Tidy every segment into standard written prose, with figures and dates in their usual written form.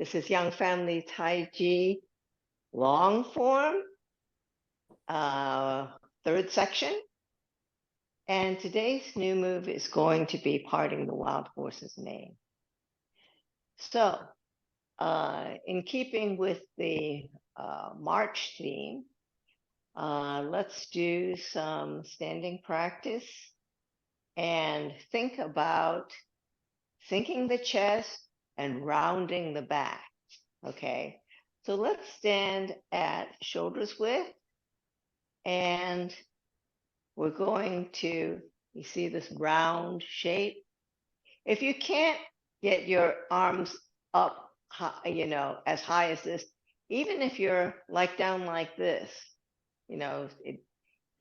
This is Young Family Tai Chi long form, third section. And today's new move is going to be parting the wild horse's mane. So, in keeping with the March theme, let's do some standing practice and think about sinking the chest and rounding the back. Okay, so let's stand at shoulders width, and we're going to, you see this round shape? If you can't get your arms up, as high as this, even if you're like down like this, it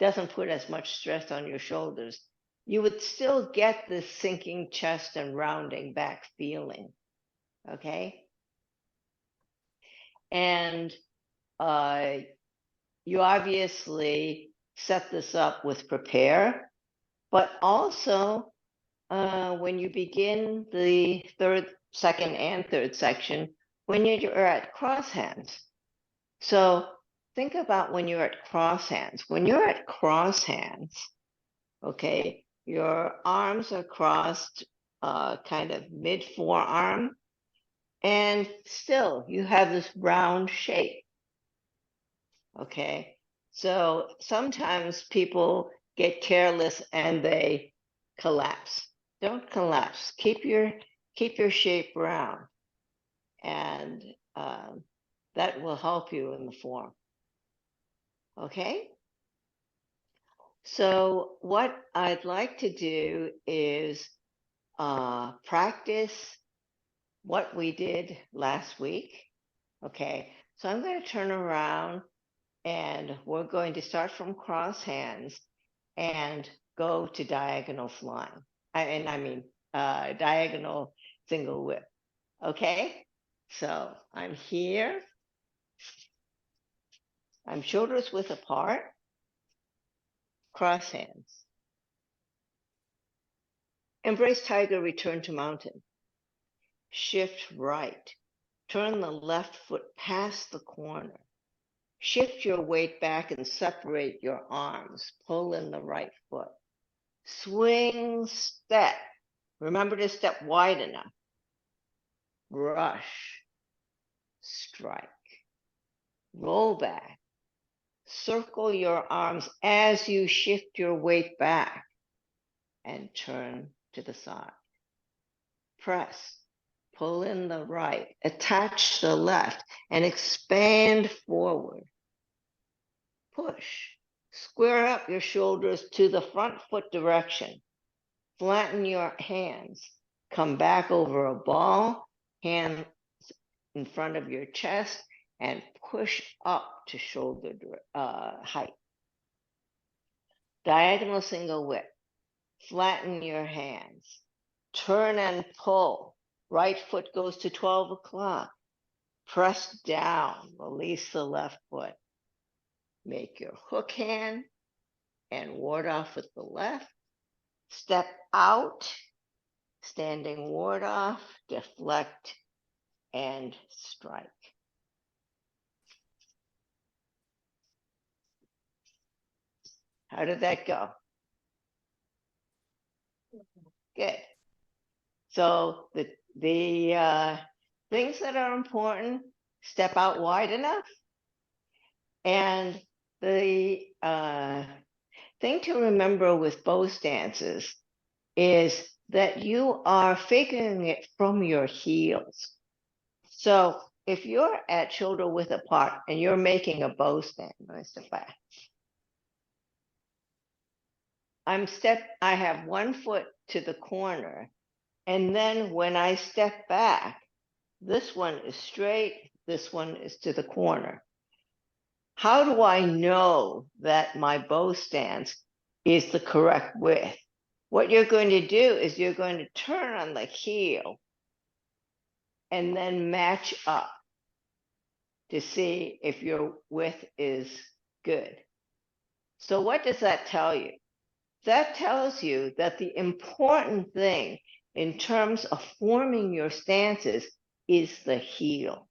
doesn't put as much stress on your shoulders. You would still get this sinking chest and rounding back feeling, okay? And you obviously set this up with prepare, but also when you begin the second and third section, when you're at cross hands. So think about when you're at cross hands. When you're at cross hands, okay, your arms are crossed kind of mid forearm, and still you have this round shape. Okay, so sometimes people get careless and they collapse. Don't collapse. Keep your shape round, and that will help you in the form. Okay. So what I'd like to do is practice what we did last week. Okay. So I'm going to turn around, and we're going to start from cross hands and go to diagonal flying. I mean diagonal single whip. Okay, so I'm here. I'm shoulders width apart, cross hands. Embrace tiger, return to mountain. Shift right. Turn the left foot past the corner. Shift your weight back and separate your arms. Pull in the right foot. Swing, step. Remember to step wide enough. Brush. Strike. Roll back. Circle your arms as you shift your weight back and turn to the side. Press. Pull in the right. Attach the left and expand forward. Push. Square up your shoulders to the front foot direction. Flatten your hands. Come back over a ball, hands in front of your chest, and push up to shoulder height. Diagonal single whip. Flatten your hands. Turn and pull. Right foot goes to 12 o'clock. Press down. Release the left foot. Make your hook hand and ward off with the left. Step out, standing ward off, deflect, and strike. How did that go? Good. So the things that are important: step out wide enough, and the thing to remember with bow stances is that you are figuring it from your heels. So if you're at shoulder width apart and you're making a bow stand, let me step back. I have one foot to the corner, and then when I step back, this one is straight, this one is to the corner. How do I know that my bow stance is the correct width? What you're going to do is you're going to turn on the heel and then match up to see if your width is good. So what does that tell you? That tells you that the important thing in terms of forming your stances is the heel.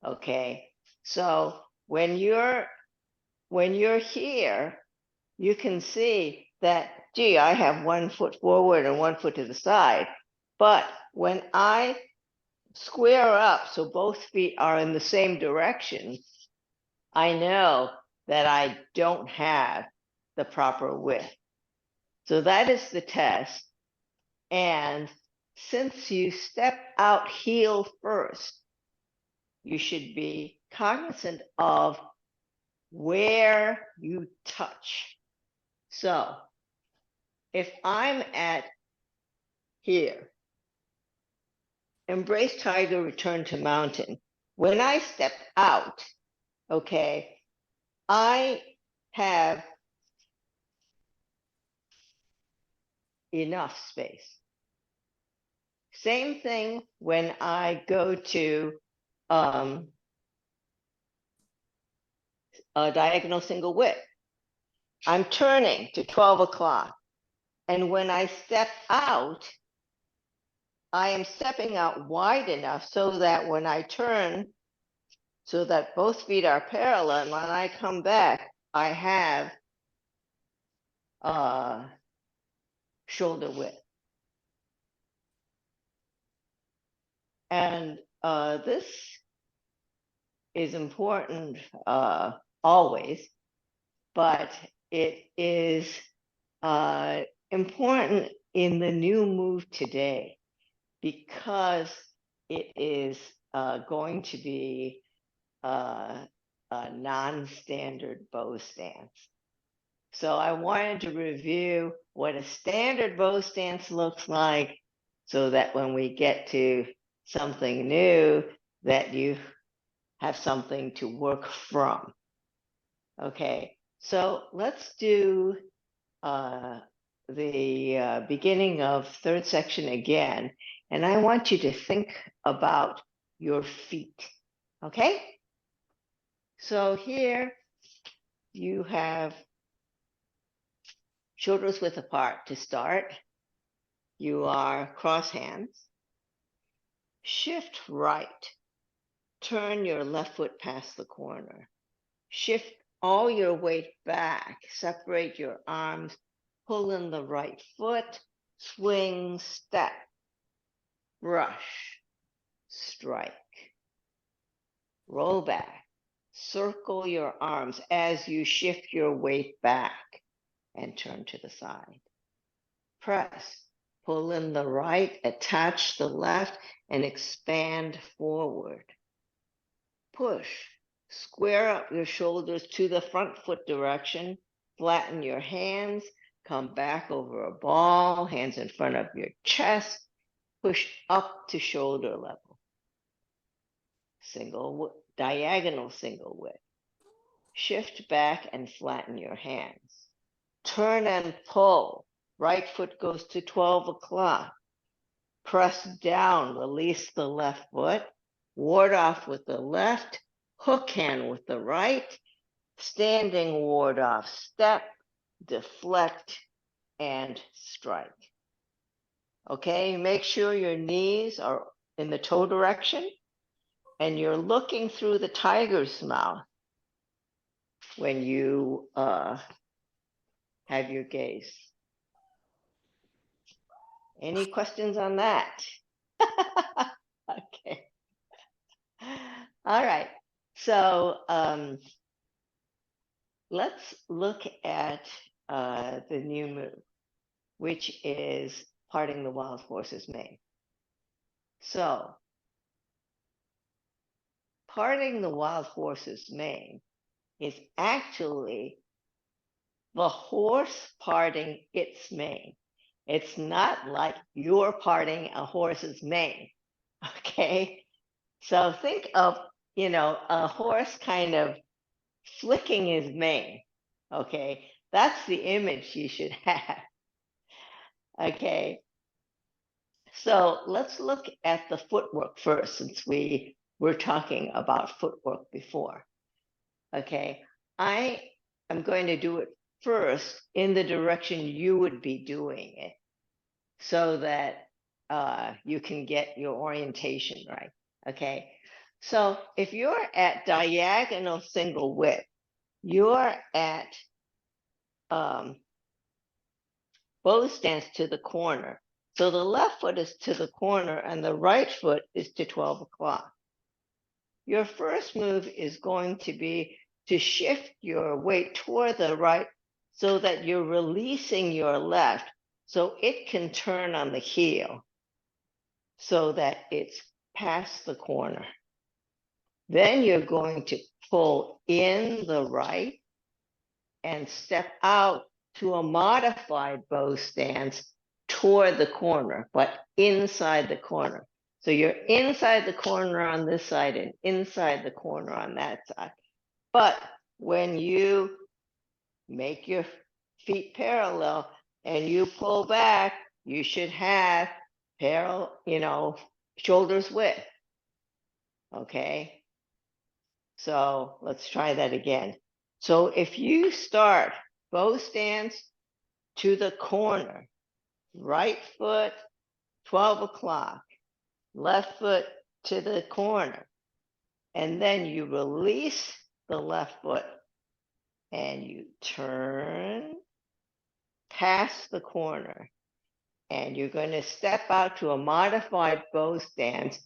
Okay, so when you're here, you can see that, gee, I have 1 foot forward and 1 foot to the side. But when I square up so both feet are in the same direction, I know that I don't have the proper width. So that is the test. And since you step out heel first, you should be cognizant of where you touch. So if I'm at here, embrace tiger, return to mountain. When I step out, okay, I have enough space. Same thing when I go to a diagonal single width. I'm turning to 12 o'clock. And when I step out, I am stepping out wide enough so that when I turn, so that both feet are parallel, and when I come back, I have shoulder width. And this is important always, but it is important in the new move today because it is going to be a non-standard bow stance. So I wanted to review what a standard bow stance looks like so that when we get to something new, that you have something to work from. Okay, so let's do the beginning of third section again, and I want you to think about your feet. Okay, so here you have shoulders width apart to start. You are cross hands. Shift right. Turn your left foot past the corner. Shift all your weight back. Separate your arms. Pull in the right foot. Swing, step, brush, strike. Roll back. Circle your arms as you shift your weight back and turn to the side. Press. Pull in the right, attach the left, and expand forward. Push. Square up your shoulders to the front foot direction. Flatten your hands. Come back over a ball, hands in front of your chest. Push up to shoulder level. Diagonal single width. Shift back and flatten your hands. Turn and pull. Right foot goes to 12 o'clock. Press down, release the left foot. Ward off with the left. Hook hand with the right. Standing ward off step. Deflect and strike. Okay, make sure your knees are in the toe direction and you're looking through the tiger's mouth when you have your gaze. Any questions on that? Okay. All right. So let's look at the new move, which is parting the wild horse's mane. So parting the wild horse's mane is actually the horse parting its mane. It's not like you're parting a horse's mane, okay? So think of, a horse kind of flicking his mane, okay? That's the image you should have, okay? So let's look at the footwork first, since we were talking about footwork before, okay? I am going to do it first in the direction you would be doing it so that you can get your orientation right. Okay, so if you're at diagonal single width, you're at both stance to the corner. So the left foot is to the corner and the right foot is to 12 o'clock. Your first move is going to be to shift your weight toward the right so that you're releasing your left so it can turn on the heel so that it's past the corner. Then you're going to pull in the right and step out to a modified bow stance toward the corner, but inside the corner. So you're inside the corner on this side and inside the corner on that side. But when you make your feet parallel and you pull back, you should have parallel, shoulders width. Okay. So let's try that again. So if you start bow stance to the corner, right foot, 12 o'clock, left foot to the corner, and then you release the left foot and you turn past the corner and you're going to step out to a modified bow stance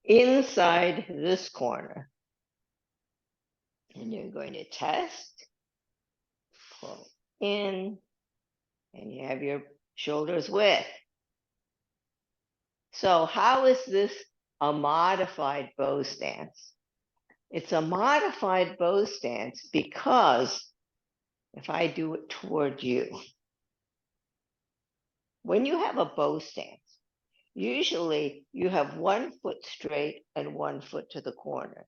inside this corner. And you're going to test, pull in, and you have your shoulders width. So how is this a modified bow stance? It's a modified bow stance because if I do it toward you, when you have a bow stance, usually you have one foot straight and one foot to the corner.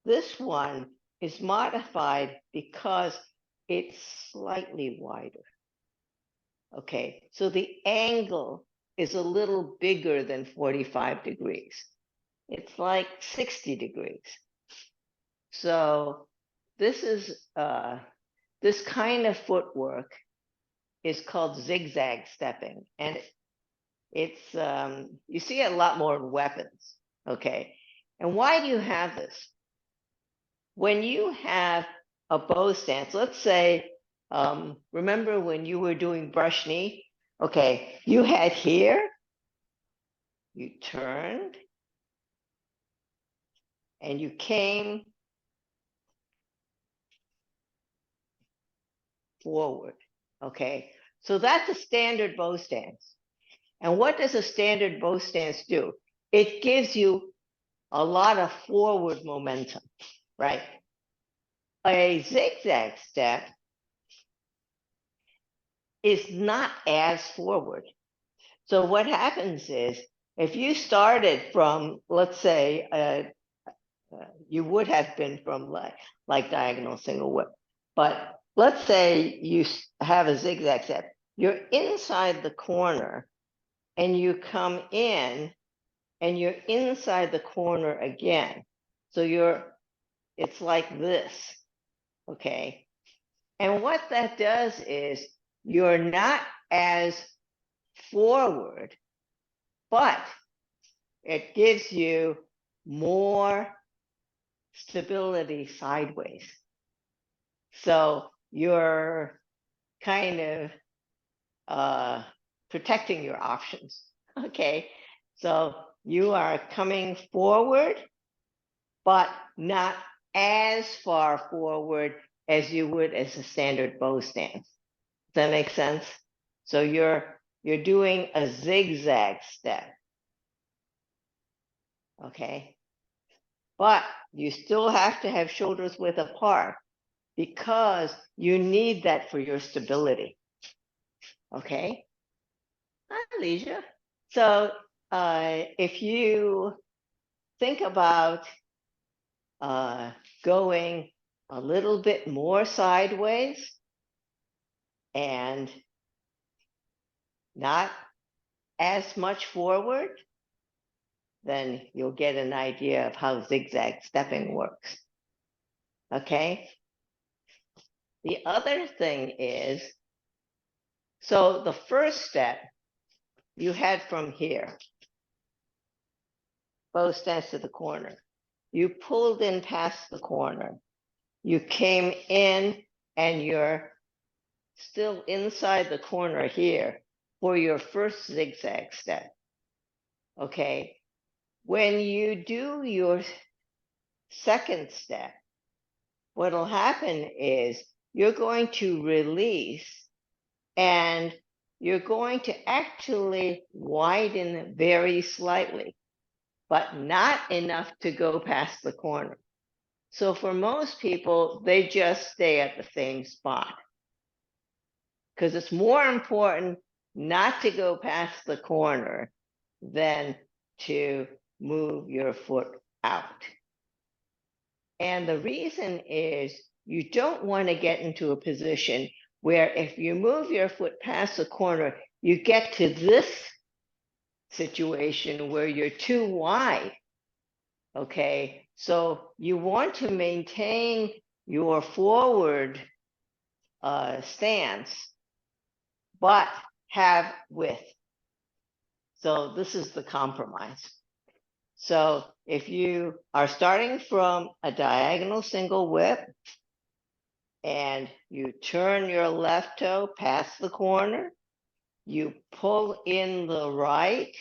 This one is modified because it's slightly wider. Okay, so the angle is a little bigger than 45 degrees. It's like 60 degrees. So this is this kind of footwork is called zigzag stepping, and it's you see it a lot more in weapons. Okay, and why do you have this? When you have a bow stance, let's say, remember when you were doing brush knee? Okay, you had here, you turned, and you came forward. Okay, so that's a standard bow stance. And what does a standard bow stance do? It gives you a lot of forward momentum, right? A zigzag step is not as forward. So what happens is, if you started from, let's say, you would have been from like diagonal single width, but let's say you have a zigzag step. You're inside the corner, and you come in, and you're inside the corner again. So it's like this, okay? And what that does is you're not as forward, but it gives you more stability sideways. So you're kind of protecting your options, okay? So you are coming forward, but not as far forward as you would as a standard bow stance. Does that make sense? So you're doing a zigzag step. Okay. But you still have to have shoulders width apart because you need that for your stability. Okay. Hi, Alicia. So if you think about going a little bit more sideways and not as much forward, then you'll get an idea of how zigzag stepping works. Okay? The other thing is, so the first step, you head from here, both stands to the corner. You pulled in past the corner. You came in and you're still inside the corner here for your first zigzag step. Okay. When you do your second step, what'll happen is you're going to release and you're going to actually widen very slightly, but not enough to go past the corner. So for most people, they just stay at the same spot because it's more important not to go past the corner than to move your foot out. And the reason is you don't want to get into a position where if you move your foot past the corner, you get to this situation where you're too wide. Okay, so you want to maintain your forward stance, but have width. So this is the compromise. So if you are starting from a diagonal single whip and you turn your left toe past the corner, you pull in the right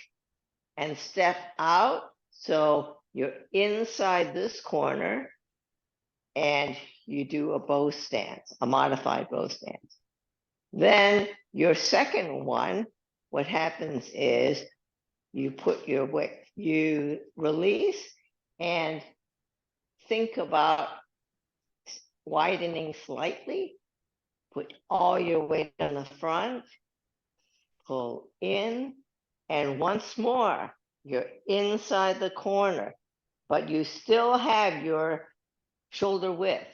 and step out. So you're inside this corner and you do a bow stance, a modified bow stance. Then your second one, what happens is you put your weight, you release and think about widening slightly, put all your weight on the front, pull in, and once more, you're inside the corner, but you still have your shoulder width.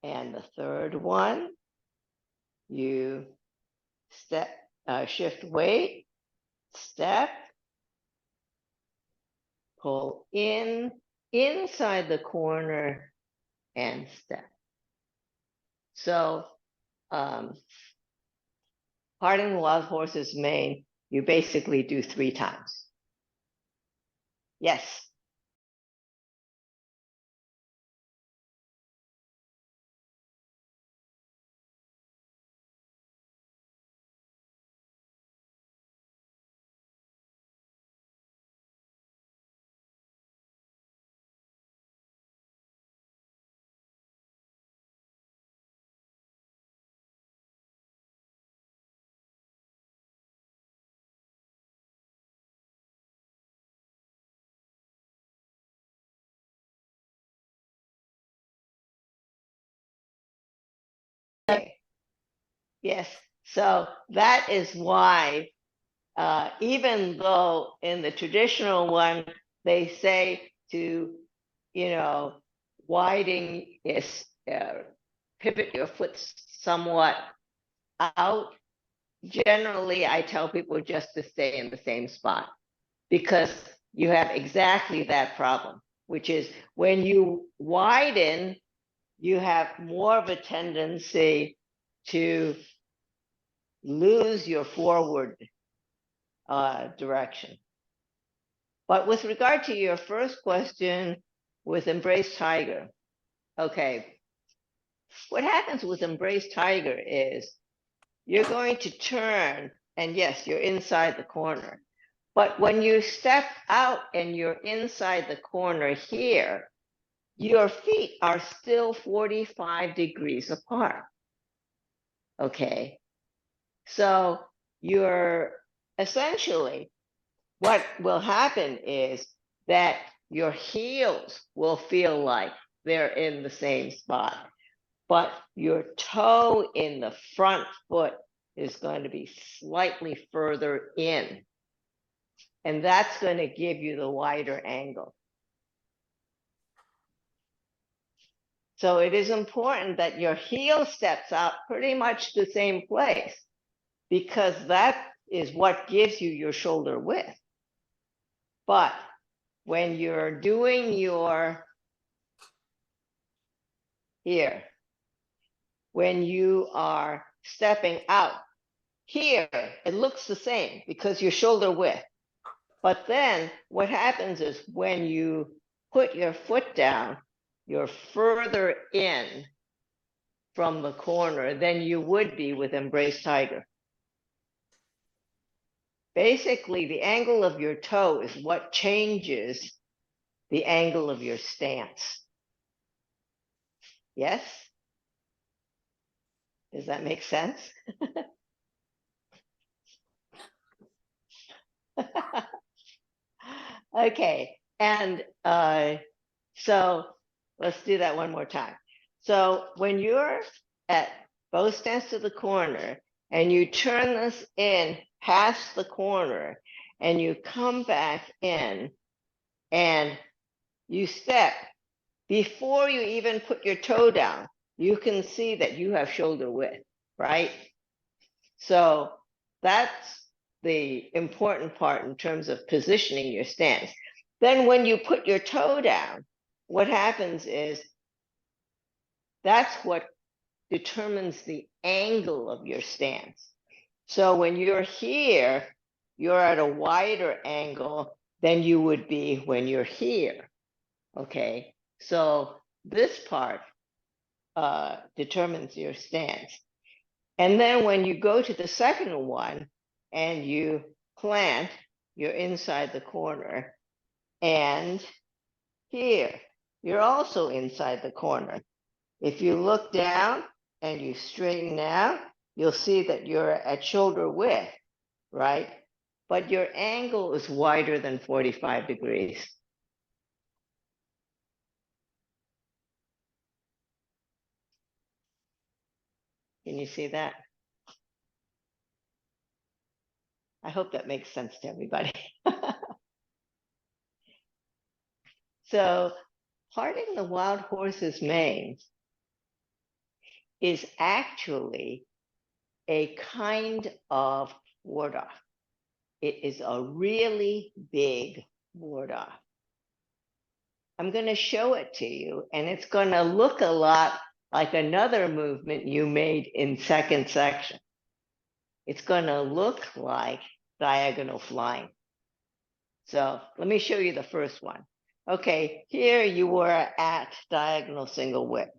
And the third one, you step, shift weight, step, pull in, inside the corner, and step. So, parting the wild horse's mane, you basically do 3 times. Yes. Okay. Yes. So that is why, even though in the traditional one, they say to, widen is pivot your foot somewhat out. Generally, I tell people just to stay in the same spot because you have exactly that problem, which is when you widen, you have more of a tendency to lose your forward direction. But with regard to your first question with Embrace Tiger, okay, what happens with Embrace Tiger is you're going to turn, and yes, you're inside the corner. But when you step out and you're inside the corner here, your feet are still 45 degrees apart. Okay. So you're essentially, what will happen is that your heels will feel like they're in the same spot, but your toe in the front foot is going to be slightly further in. And that's going to give you the wider angle. So it is important that your heel steps out pretty much the same place because that is what gives you your shoulder width. But when you're doing your here, when you are stepping out, Here, it looks the same because you're shoulder width. But then what happens is when you put your foot down, you're further in from the corner than you would be with Embrace Tiger. Basically, the angle of your toe is what changes the angle of your stance. Yes? Does that make sense? Okay, and so let's do that one more time. So when you're at bow stance to the corner and you turn this in past the corner and you come back in and you step, before you even put your toe down, you can see that you have shoulder width, right? So that's the important part in terms of positioning your stance. Then when you put your toe down, what happens is that's what determines the angle of your stance. So when you're here, you're at a wider angle than you would be when you're here. Okay, so this part determines your stance. And then when you go to the second one and you plant, you're inside the corner. And here, you're also inside the corner. If you look down and you straighten out, you'll see that you're at shoulder width, right? But your angle is wider than 45 degrees. Can you see that? I hope that makes sense to everybody. So parting the wild horse's mane is actually a kind of ward off. It is a really big ward off. I'm going to show it to you, and it's going to look a lot like another movement you made in second section. It's going to look like diagonal flying. So let me show you the first one. Okay, here you were at diagonal single whip.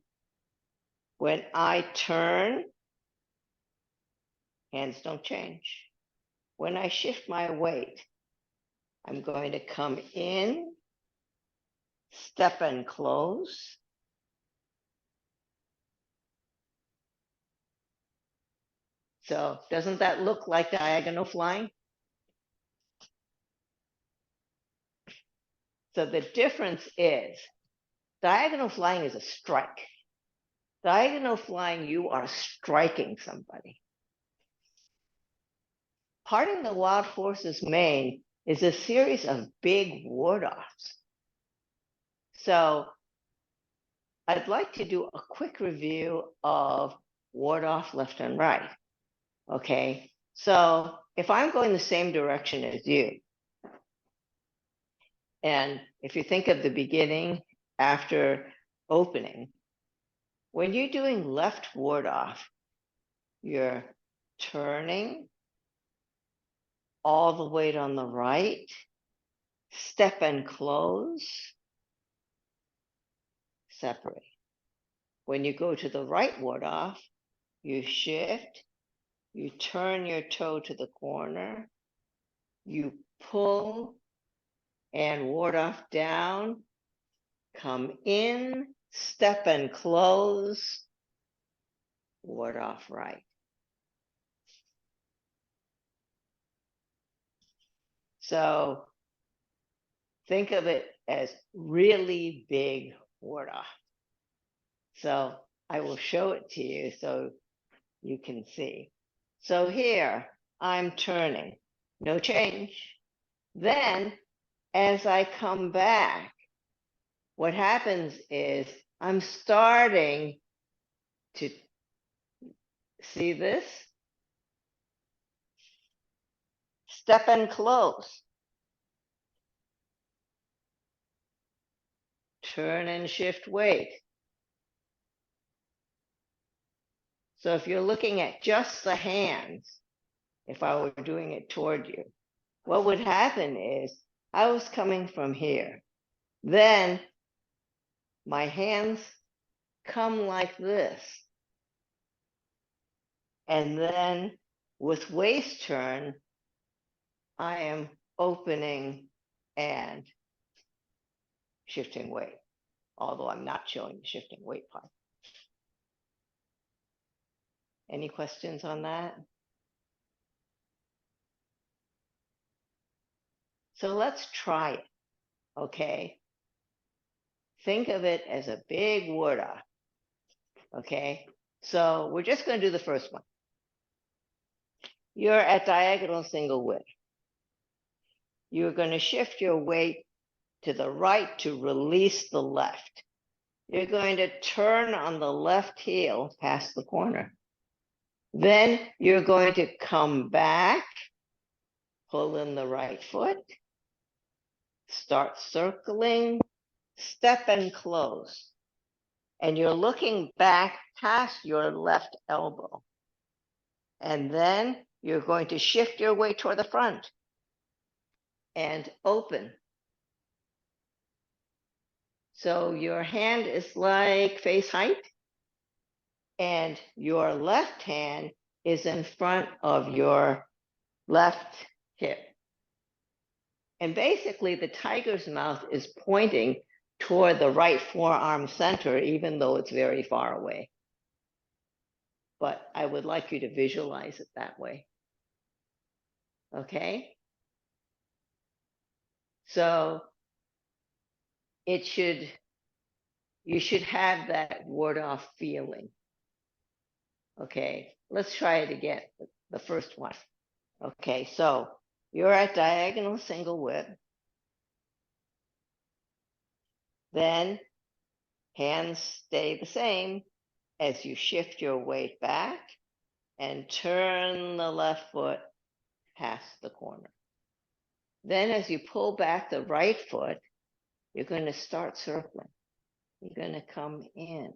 When I turn, hands don't change. When I shift my weight, I'm going to come in, step and close. So doesn't that look like diagonal flying? So the difference is diagonal flying is a strike. Diagonal flying, you are striking somebody. Parting the wild horse's mane is a series of big ward-offs. So I'd like to do a quick review of ward-off left and right. Okay, so if I'm going the same direction as you, and if you think of the beginning after opening, when you're doing left ward off, you're turning all the weight on the right, step and close, separate. When you go to the right ward off, you shift, you turn your toe to the corner, you pull and ward off down, come in, step and close, ward off right. So think of it as really big ward off. So I will show it to you so you can see. So here I'm turning, no change. Then as I come back, what happens is I'm starting to see this, step and close, turn and shift weight. So if you're looking at just the hands, if I were doing it toward you. What would happen is I was coming from here. Then my hands come like this. And then with waist turn, I am opening and shifting weight, although I'm not showing the shifting weight part. Any questions on that? So let's try it, okay? Think of it as a big wura, okay? So we're just going to do the first one. You're at diagonal single width. You're going to shift your weight to the right to release the left. You're going to turn on the left heel past the corner. Then you're going to come back, pull in the right foot, start circling, step and close. And you're looking back past your left elbow. And then you're going to shift your weight toward the front and open. So your hand is like face height, and your left hand is in front of your left hip. And basically, the tiger's mouth is pointing toward the right forearm center, even though it's very far away. But I would like you to visualize it that way. Okay? So you should have that ward off feeling. Okay, let's try it again, the first one. Okay, so you're at diagonal single width. Then hands stay the same as you shift your weight back and turn the left foot past the corner. Then as you pull back the right foot, you're going to start circling. You're going to come in.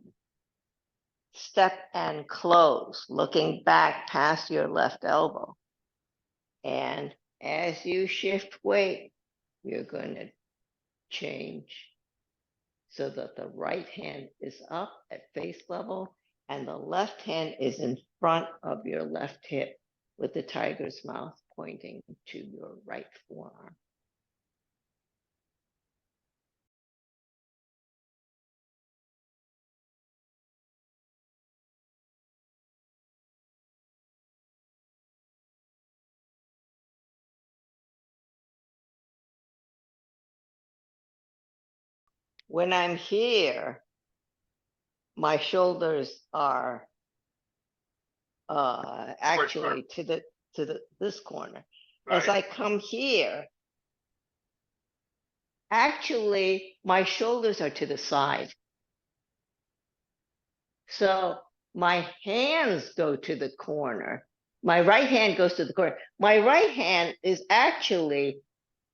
Step and close, looking back past your left elbow. And as you shift weight, you're going to change so that the right hand is up at face level and the left hand is in front of your left hip with the tiger's mouth pointing to your right forearm. When I'm here, my shoulders are actually to this corner. Right. As I come here, actually my shoulders are to the side. So my hands go to the corner. My right hand goes to the corner. My right hand is actually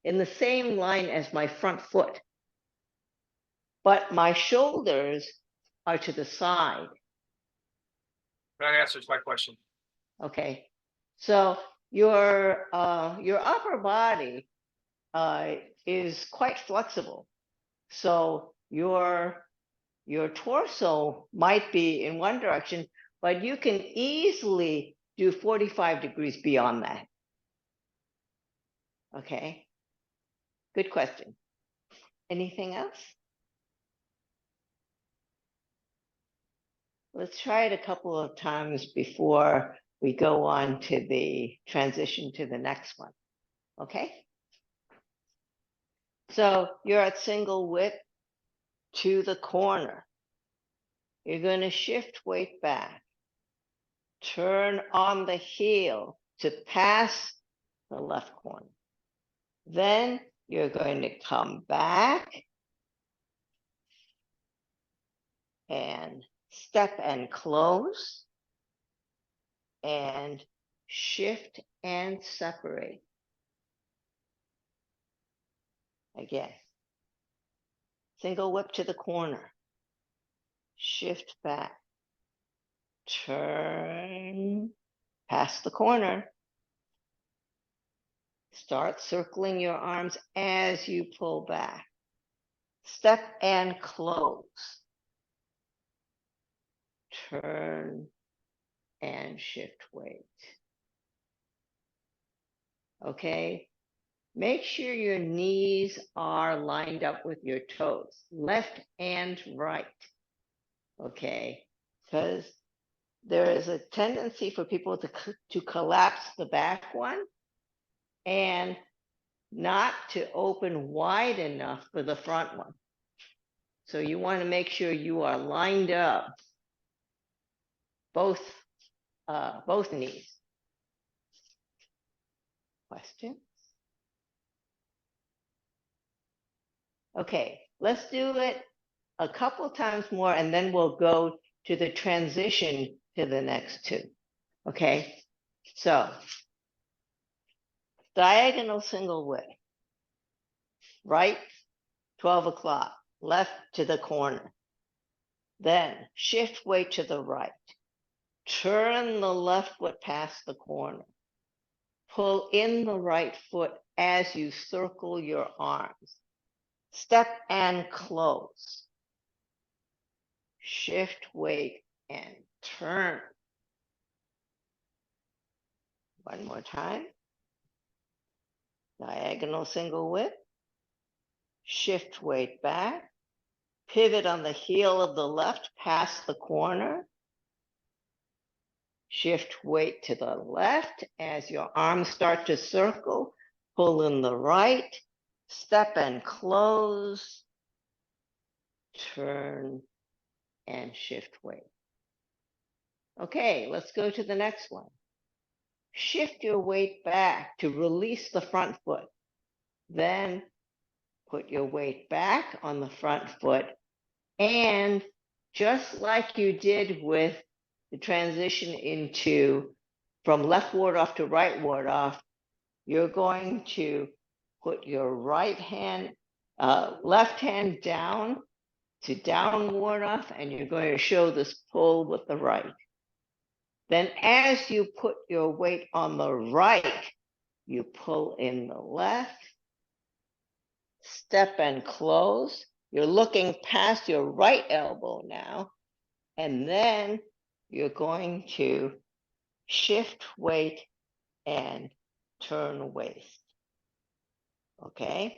in the same line as my front foot, but my shoulders are to the side. That answers my question. Okay, so your upper body is quite flexible. So your torso might be in one direction, but you can easily do 45 degrees beyond that. Okay, good question. Anything else? Let's try it a couple of times before we go on to the transition to the next one. Okay? So you're at single width to the corner. You're going to shift weight back. Turn on the heel to pass the left corner. Then you're going to come back and step and close and shift and separate. Again, single whip to the corner, shift back, turn past the corner, Start circling your arms as you pull back. Step and close. Turn and shift weight. Okay? Make sure your knees are lined up with your toes, left and right. Okay? Because there is a tendency for people to collapse the back one and not to open wide enough for the front one. So you want to make sure you are lined up both knees. Questions? Okay, let's do it a couple times more and then we'll go to the transition to the next two. Okay, so diagonal single width, right 12 o'clock, left to the corner. Then shift weight to the right. Turn the left foot past the corner. Pull in the right foot as you circle your arms. Step and close. Shift weight and turn. One more time. Diagonal single width. Shift weight back. Pivot on the heel of the left past the corner. Shift weight to the left as your arms start to circle. Pull in the right. Step and close. Turn and shift weight. Okay, let's go to the next one. Shift your weight back to release the front foot. Then put your weight back on the front foot. And just like you did with the transition into from left ward off to right ward off, you're going to put your left hand down to down ward off, and you're going to show this pull with the right. Then as you put your weight on the right, you pull in the left, step and close. You're looking past your right elbow now, and then you're going to shift weight and turn waist. Okay?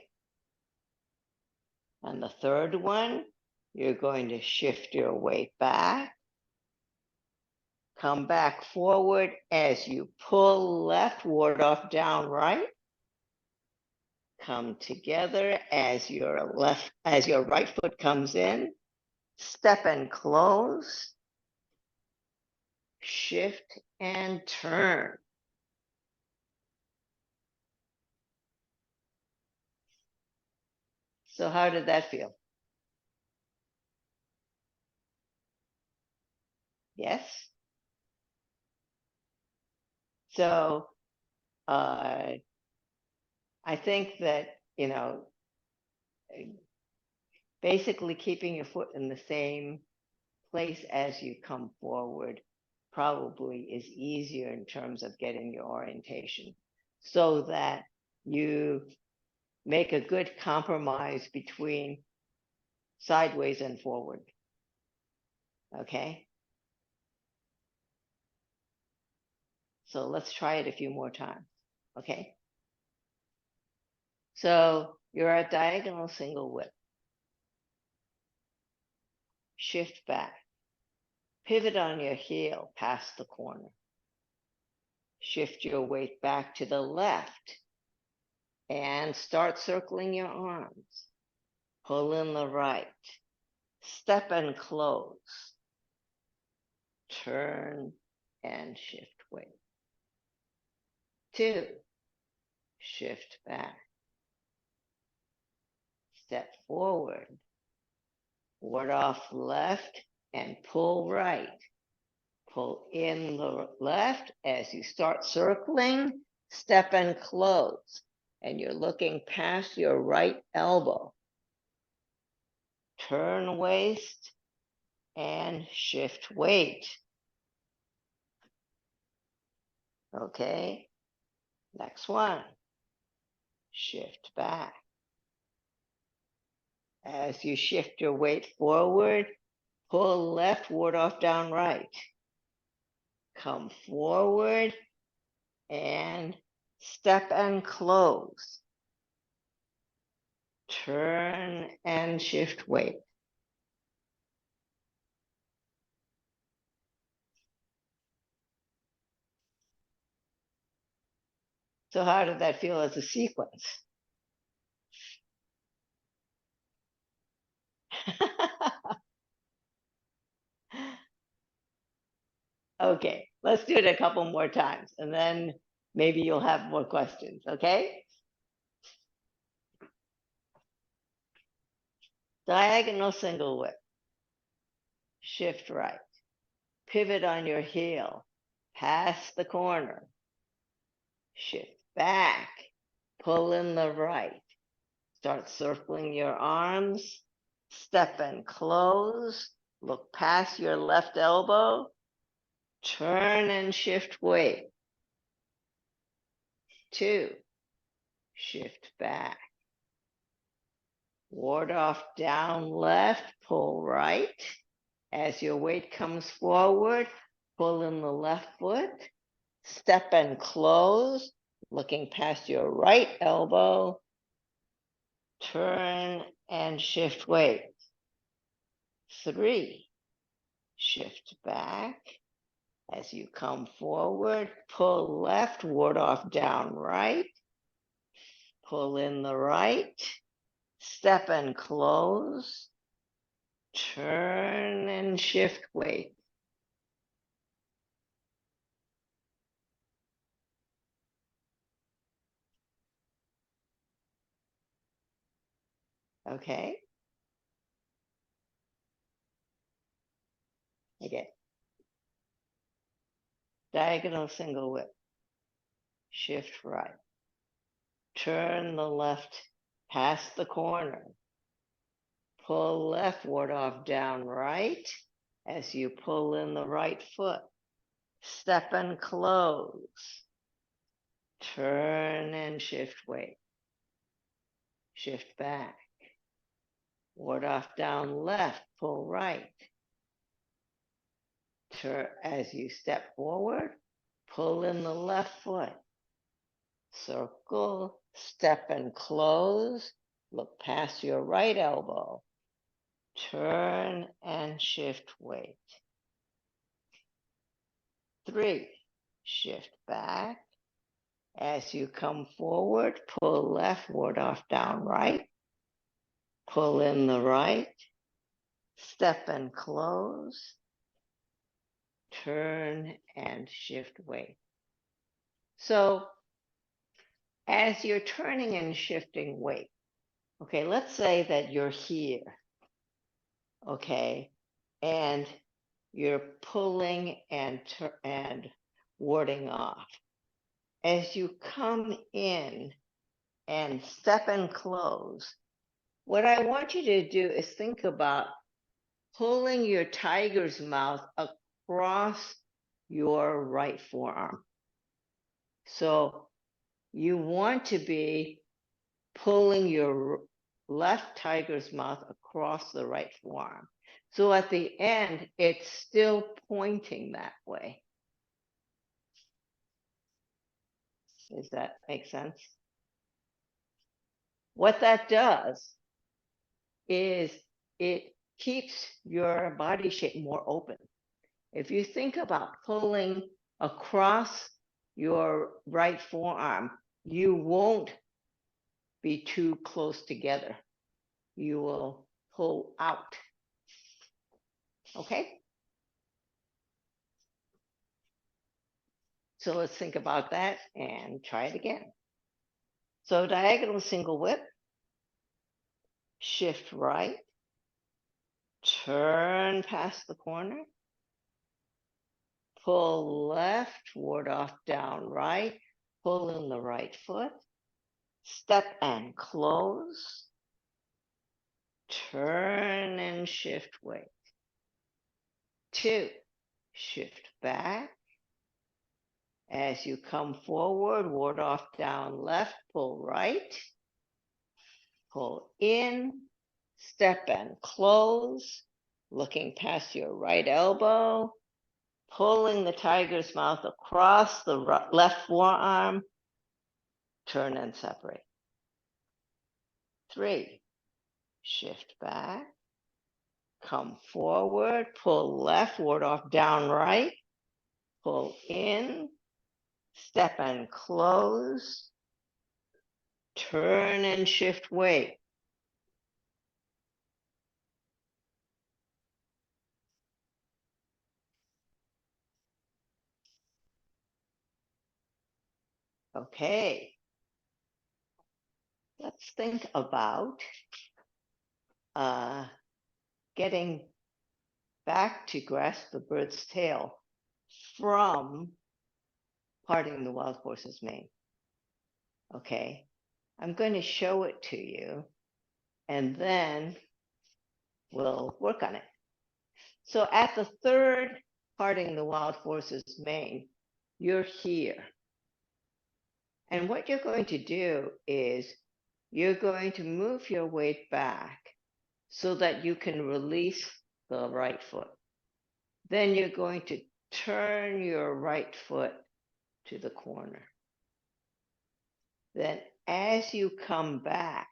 And the third one, you're going to shift your weight back. Come back forward as you pull left, ward off down right. Come together as your right foot comes in. Step and close. Shift and turn. So how did that feel? Yes? So I think that, basically keeping your foot in the same place as you come forward probably is easier in terms of getting your orientation, so that you make a good compromise between sideways and forward. Okay? So let's try it a few more times. Okay? So you're at diagonal single width. Shift back. Pivot on your heel past the corner. Shift your weight back to the left and start circling your arms. Pull in the right. Step and close. Turn and shift weight. 2. Shift back. Step forward. Ward off left and pull right. Pull in the left as you start circling. Step and close. And you're looking past your right elbow. Turn waist and shift weight. Okay, next one. shift back. As you shift your weight forward, pull left, ward off, down, right. Come forward and step and close. Turn and shift weight. So how did that feel as a sequence? Okay, let's do it a couple more times and then maybe you'll have more questions, okay? Diagonal single whip. Shift right. Pivot on your heel. Pass the corner. Shift back. Pull in the right. Start circling your arms. Step and close. Look past your left elbow. Turn and shift weight. 2. Shift back. Ward off, down left, pull right. As your weight comes forward, pull in the left foot. Step and close, looking past your right elbow. Turn and shift weight. 3. Shift back. As you come forward, pull left, ward off, down right. Pull in the right. Step and close. Turn and shift weight. Okay. Again. Diagonal single whip. Shift right. Turn the left past the corner. Pull left, ward off, down right. As you pull in the right foot. Step and close. Turn and shift weight. Shift back. Ward off, down left, pull right. Turn as you step forward, pull in the left foot. Circle, step and close. Look past your right elbow. Turn and shift weight. 3. Shift back. As you come forward, pull left, ward off, down right. Pull in the right. Step and close. Turn and shift weight. So as you're turning and shifting weight, okay, let's say that you're here, okay, and you're pulling and warding off. As you come in and step and close, what I want you to do is think about pulling your tiger's mouth across your right forearm. So you want to be pulling your left tiger's mouth across the right forearm. So at the end, it's still pointing that way. Does that make sense? What that does is it keeps your body shape more open. If you think about pulling across your right forearm, you won't be too close together. You will pull out. Okay? So let's think about that and try it again. So diagonal single whip, shift right, turn past the corner, pull left, ward off, down right, pull in the right foot, step and close, turn and shift weight. 2, shift back. As you come forward, ward off down left, pull right, pull in, step and close, looking past your right elbow, pulling the tiger's mouth across the left forearm, turn and separate. 3, shift back, come forward, pull left, ward off down right, pull in, step and close, turn and shift weight. Okay, let's think about getting back to grasp the bird's tail from parting the wild horse's mane. Okay, I'm going to show it to you and then we'll work on it. So at the third parting the wild horse's mane, you're here. And what you're going to do is you're going to move your weight back so that you can release the right foot. Then you're going to turn your right foot to the corner. Then as you come back,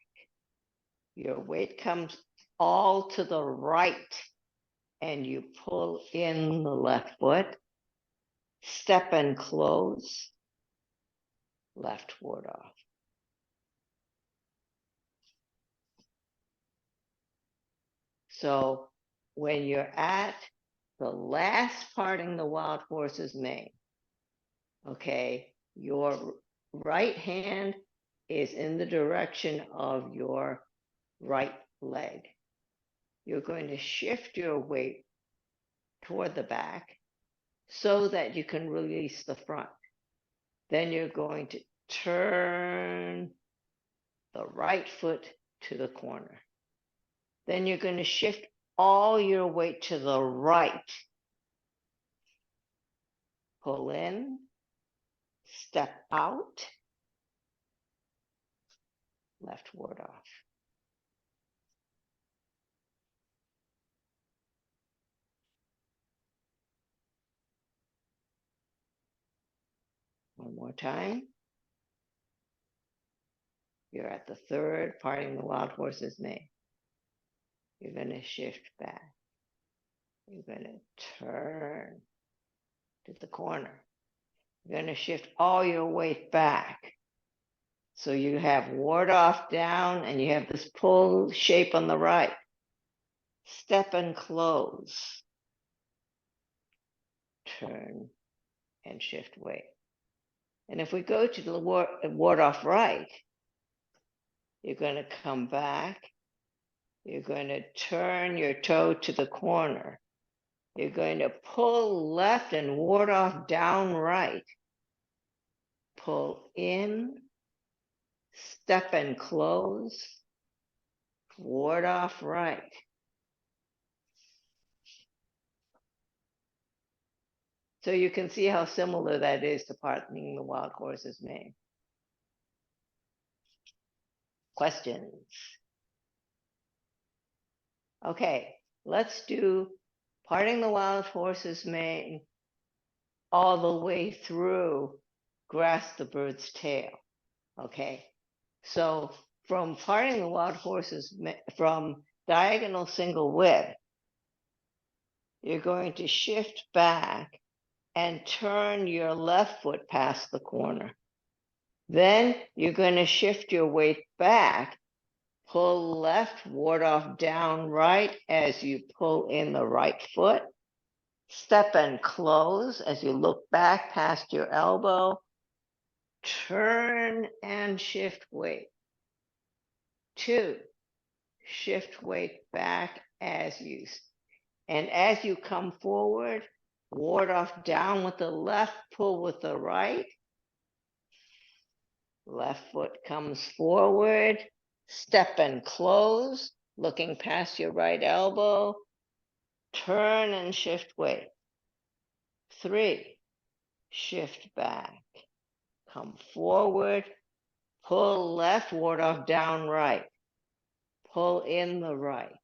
your weight comes all to the right and you pull in the left foot, step and close, left ward off. So when you're at the last parting the wild horse's mane, okay, your right hand is in the direction of your right leg. You're going to shift your weight toward the back so that you can release the front. Then you're going to turn the right foot to the corner. Then you're going to shift all your weight to the right. Pull in, step out, left ward off. One more time. You're at the third, parting the wild horse's mane. You're going to shift back. You're going to turn to the corner. You're going to shift all your weight back. So you have ward off down and you have this pull shape on the right. Step and close. Turn and shift weight. And if we go to the ward off right, you're going to come back. You're going to turn your toe to the corner. You're going to pull left and ward off down right. Pull in, step and close, ward off right. So you can see how similar that is to parting the wild horse's mane. Questions? Okay, let's do parting the wild horse's mane all the way through grasp the bird's tail. Okay, so from parting the wild horse's from diagonal single whip, you're going to shift back and turn your left foot past the corner. Then you're going to shift your weight back, pull left, ward off down right as you pull in the right foot, step and close as you look back past your elbow, turn and shift weight. 2, shift weight back as you, and as you come forward, ward off down with the left, pull with the right. Left foot comes forward, step and close, looking past your right elbow, turn and shift weight. 3, shift back, come forward, pull left, ward off, down right, pull in the right,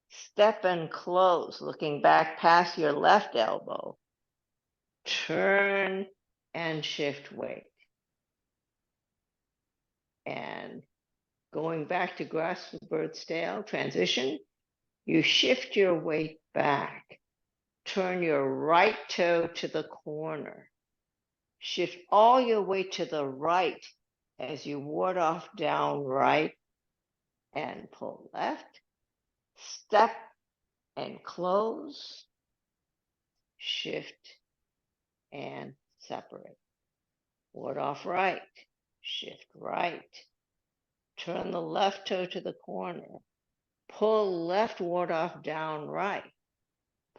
step and close, looking back past your left elbow, turn and shift weight. And going back to grasp the bird's tail, transition, you shift your weight back, turn your right toe to the corner, shift all your weight to the right as you ward off down right and pull left, step and close, shift and separate. Ward off right, shift right, turn the left toe to the corner, pull left, ward off down right,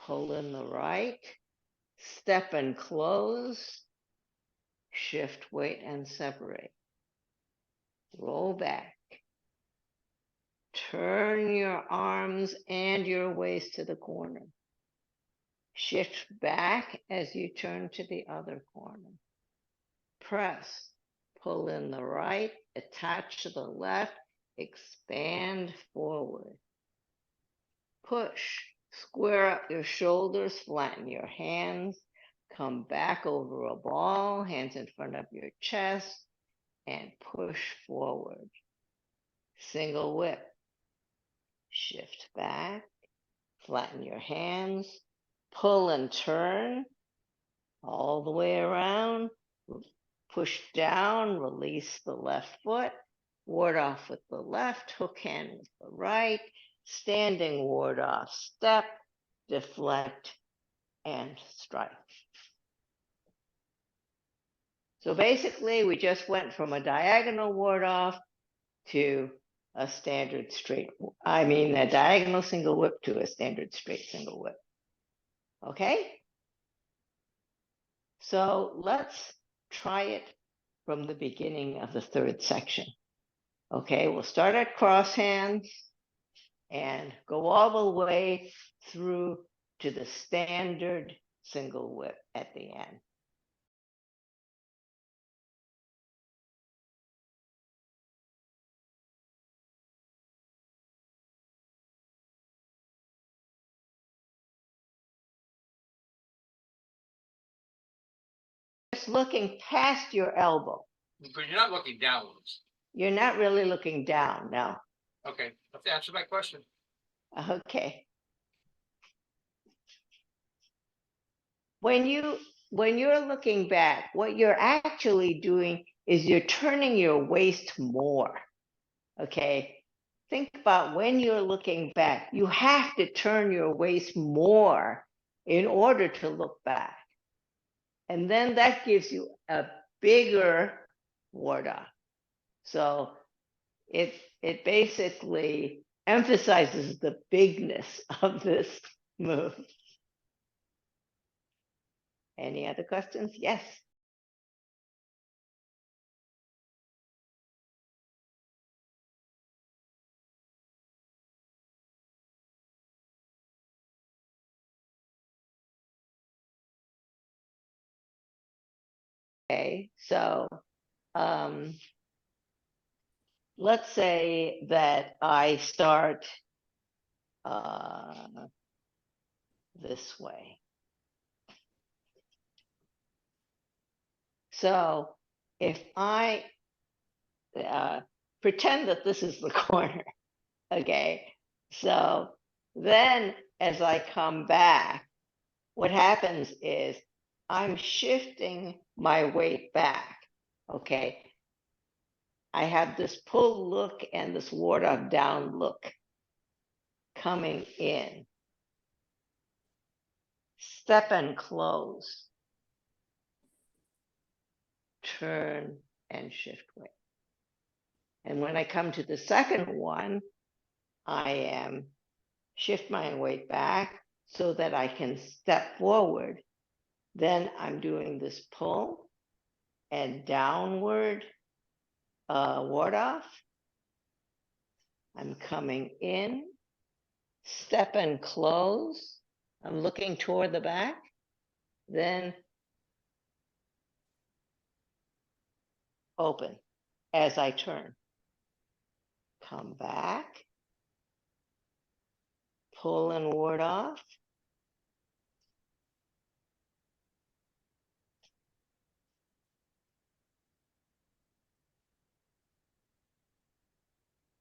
pull in the right, step and close, shift weight and separate. Roll back. Turn your arms and your waist to the corner. Shift back as you turn to the other corner. Press. Pull in the right, attach to the left, expand forward. Push. Square up your shoulders, flatten your hands, come back over a ball, hands in front of your chest, and push forward. Single whip. Shift back, flatten your hands, pull and turn all the way around, push down, release the left foot, ward off with the left, hook hand with the right, standing ward off, step, deflect, and strike. So basically, we just went from a diagonal ward off to a standard straight, a diagonal single whip to a standard straight single whip. Okay? So let's try it from the beginning of the third section. Okay, we'll start at cross hands and go all the way through to the standard single whip at the end. Just looking past your elbow. But you're not looking downwards. You're not really looking down, no. Okay, let's answer my question. Okay. When you're looking back, what you're actually doing is you're turning your waist more. Okay. Think about when you're looking back, you have to turn your waist more in order to look back. And then that gives you a bigger ward off. So it basically emphasizes the bigness of this move. Any other questions? Yes. Okay, so let's say that I start this way. So if I pretend that this is the corner, okay, so then as I come back, what happens is I'm shifting my weight back, okay? I have this pull look and this ward off down look coming in. Step and close. Turn and shift weight. And when I come to the second one, I am shift my weight back so that I can step forward. Then I'm doing this pull and downward ward off. I'm coming in, step and close. I'm looking toward the back. Then open as I turn. Come back, pull and ward off.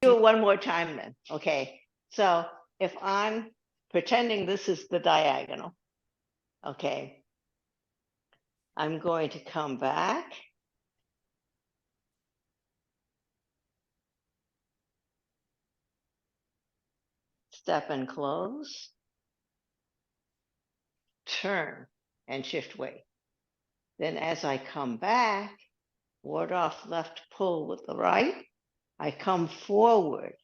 Do it one more time then, okay? So if I'm pretending this is the diagonal, okay, I'm going to come back, step and close, turn and shift weight. Then as I come back, ward off left, pull with the right, I come forward,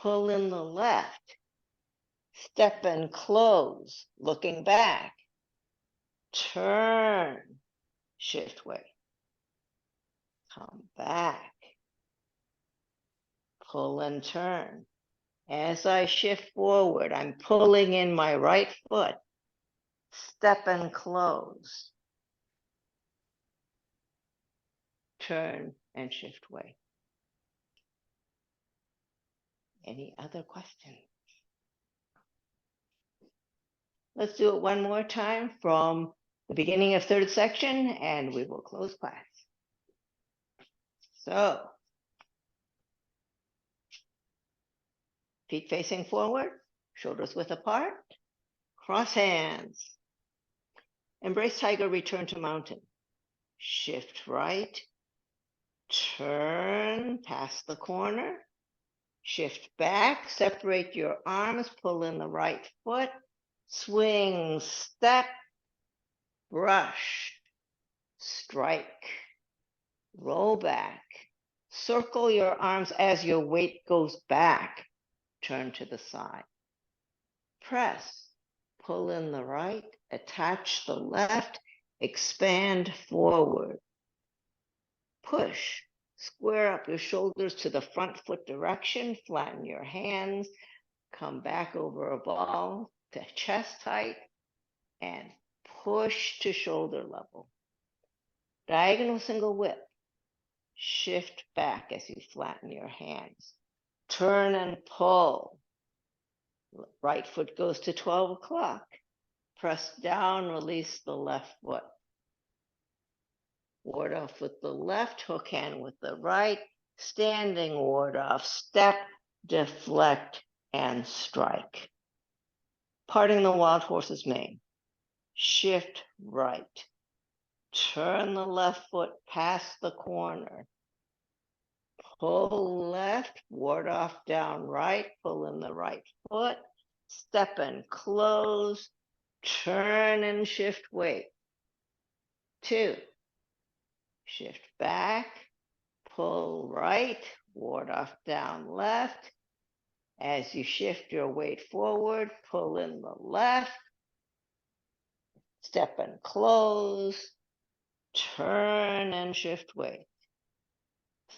pull in the left, step and close, looking back, turn, shift weight, come back, pull and turn. As I shift forward, I'm pulling in my right foot, step and close, turn and shift weight. Any other questions? Let's do it one more time from the beginning of third section and we will close class. So, feet facing forward, shoulders width apart, cross hands. Embrace tiger, return to mountain. Shift right, turn past the corner, shift back, separate your arms, pull in the right foot, swing, step, brush, strike, roll back, circle your arms as your weight goes back, turn to the side, press, pull in the right, attach the left, expand forward, push, square up your shoulders to the front foot direction, flatten your hands, come back over a ball to chest height, and push to shoulder level. Diagonal single whip. Shift back as you flatten your hands. Turn and pull. Right foot goes to 12 o'clock. Press down, release the left foot. Ward off with the left, hook hand with the right. Standing ward off, step, deflect, and strike. Parting the wild horse's mane. Shift right. Turn the left foot past the corner. Pull left, ward off down right, pull in the right foot, step and close, turn and shift weight. 2, shift back, pull right, ward off down left. As you shift your weight forward, pull in the left, step and close, turn and shift weight.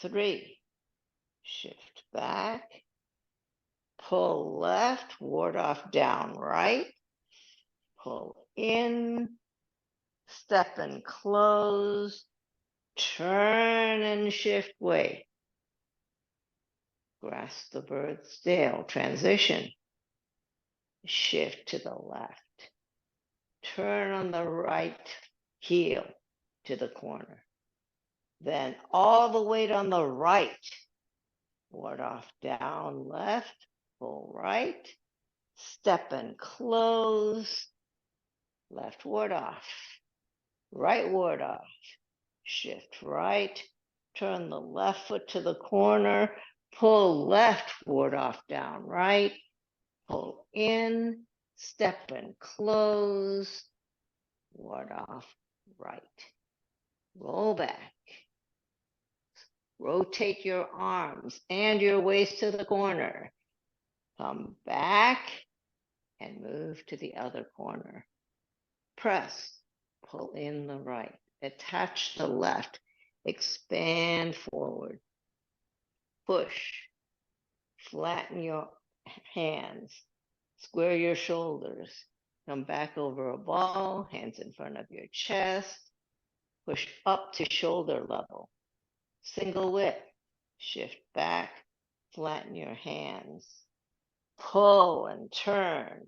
3, shift back, pull left, ward off down right, pull in, step and close, turn and shift weight. Grasp the bird's tail, transition, shift to the left, turn on the right heel to the corner. Then all the weight on the right, ward off down left, pull right, step and close, left ward off, right ward off, shift right, turn the left foot to the corner, pull left, ward off down right, pull in, step and close, ward off right, roll back, rotate your arms and your waist to the corner, come back and move to the other corner, press, pull in the right, attach the left, expand forward, push, flatten your hands, square your shoulders, come back over a ball, hands in front of your chest, push up to shoulder level, Single whip. Shift back, flatten your hands. Pull and turn.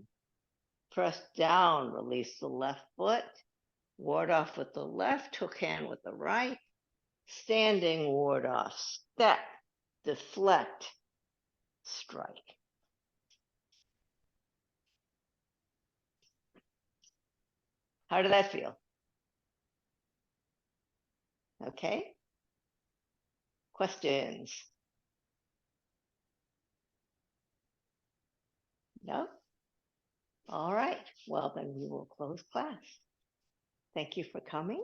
Press down, release the left foot. Ward off with the left, hook hand with the right. Standing ward off. Step, deflect, strike. How did that feel? Okay. Questions? No? All right. Well, then we will close class. Thank you for coming.